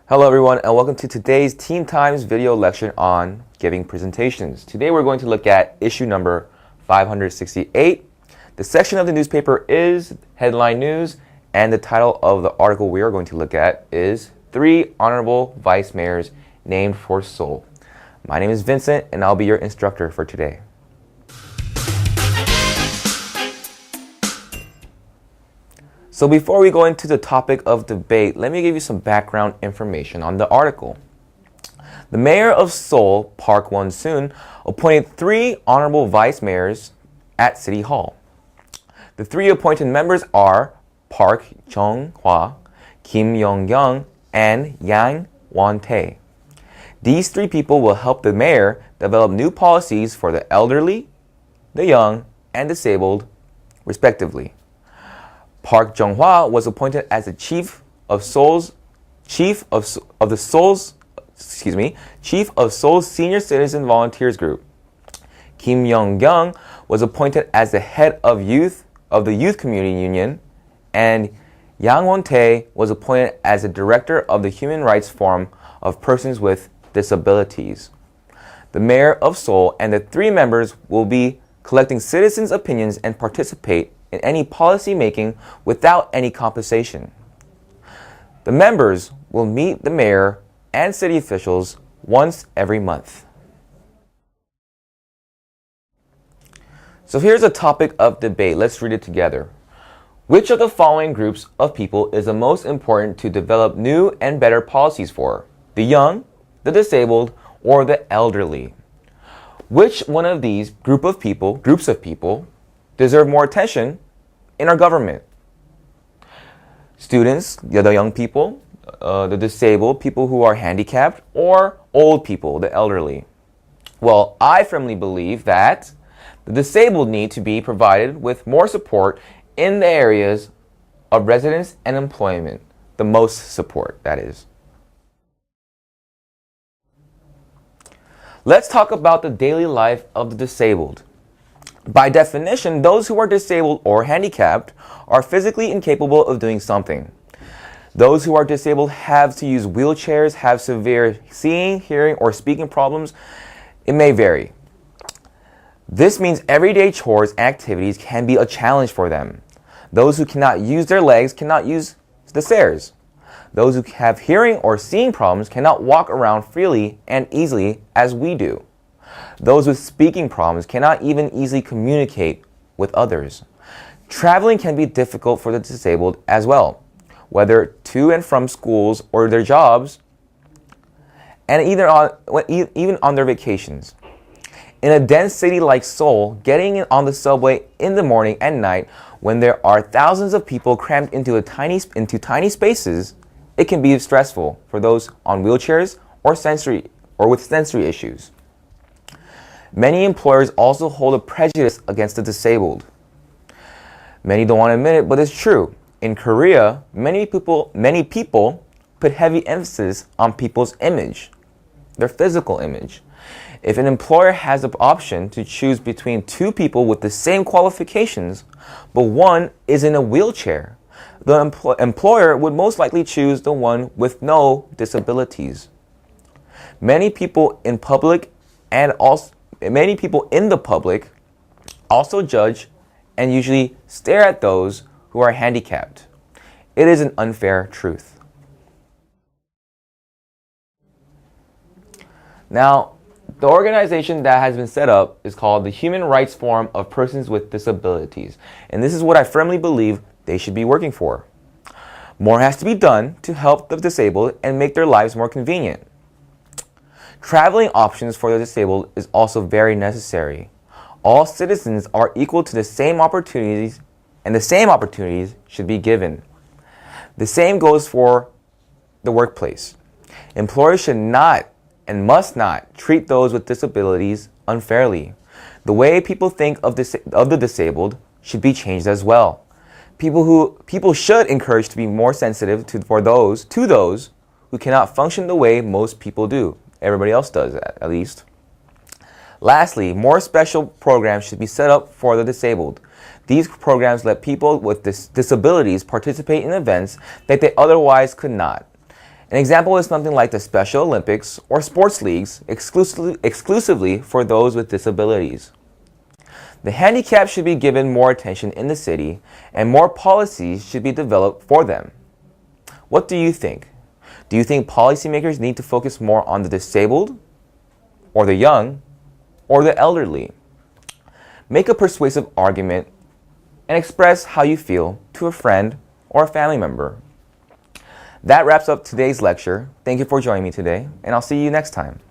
Hello everyone and welcome to today's Teen Times video lecture on giving presentations. Today we're going to look at issue number 568. The section of the newspaper is headline news and the title of the article we are going to look at is 3 Honorable Vice Mayors Named for Seoul. My name is Vincent and I'll be your instructor for today. So before we go into the topic of debate, let me give you some background information on the article. The mayor of Seoul, Park Won-soon, appointed 3 honorable vice mayors at City Hall. The 3 appointed members are Park Jung-hwa, Kim Young-young, and Yang Won-tae. These 3 people will help the mayor develop new policies for the elderly, the young, and disabled, respectively. Park Jung-hwa was appointed as the chief of Seoul's Seoul's Senior Citizen Volunteers Group. Kim Young-young was appointed as the head of the Youth Community Union, and Yang Won-tae was appointed as the director of the Human Rights Forum of Persons with Disabilities. The mayor of Seoul and the 3 members will be collecting citizens' opinions and participate in any policy making without any compensation. The members will meet the mayor and city officials once every month. So here's a topic of debate. Let's read it together. Which of the following groups of people is the most important to develop new and better policies for? The young, the disabled, or the elderly? Which one of these groups of people deserve more attention in our government? Students, the young people, the disabled, people who are handicapped, or old people, the elderly? Well, I firmly believe that the disabled need to be provided with more support in the areas of residence and employment. The most support, that is. Let's talk about the daily life of the disabled. By definition, those who are disabled or handicapped are physically incapable of doing something. Those who are disabled have to use wheelchairs, have severe seeing, hearing, or speaking problems. It may vary. This means everyday chores and activities can be a challenge for them. Those who cannot use their legs cannot use the stairs. Those who have hearing or seeing problems cannot walk around freely and easily as we do. Those with speaking problems cannot even easily communicate with others. Traveling can be difficult for the disabled as well, whether to and from schools or their jobs, and even on their vacations. In a dense city like Seoul, getting on the subway in the morning and night when there are thousands of people crammed into tiny spaces, it can be stressful for those on wheelchairs or with sensory issues. Many employers also hold a prejudice against the disabled. Many don't want to admit it, but it's true. In Korea, many people put heavy emphasis on people's image, their physical image. If an employer has the option to choose between 2 people with the same qualifications, but one is in a wheelchair, the employer would most likely choose the one with no disabilities. Many people in the public also judge and usually stare at those who are handicapped. It is an unfair truth. Now, the organization that has been set up is called the Human Rights Forum of Persons with Disabilities, and this is what I firmly believe they should be working for. More has to be done to help the disabled and make their lives more convenient. Traveling options for the disabled is also very necessary. All citizens are equal to the same opportunities, and the same opportunities should be given. The same goes for the workplace. Employers should not and must not treat those with disabilities unfairly. The way people think of the disabled should be changed as well. People should encourage to be more sensitive to those who cannot function the way most people do. Everybody else does that, at least. Lastly, more special programs should be set up for the disabled. These programs let people with disabilities participate in events that they otherwise could not. An example is something like the Special Olympics or sports leagues exclusively for those with disabilities. The handicapped should be given more attention in the city, and more policies should be developed for them. What do you think? Do you think policymakers need to focus more on the disabled, or the young, or the elderly? Make a persuasive argument and express how you feel to a friend or a family member. That wraps up today's lecture. Thank you for joining me today, and I'll see you next time.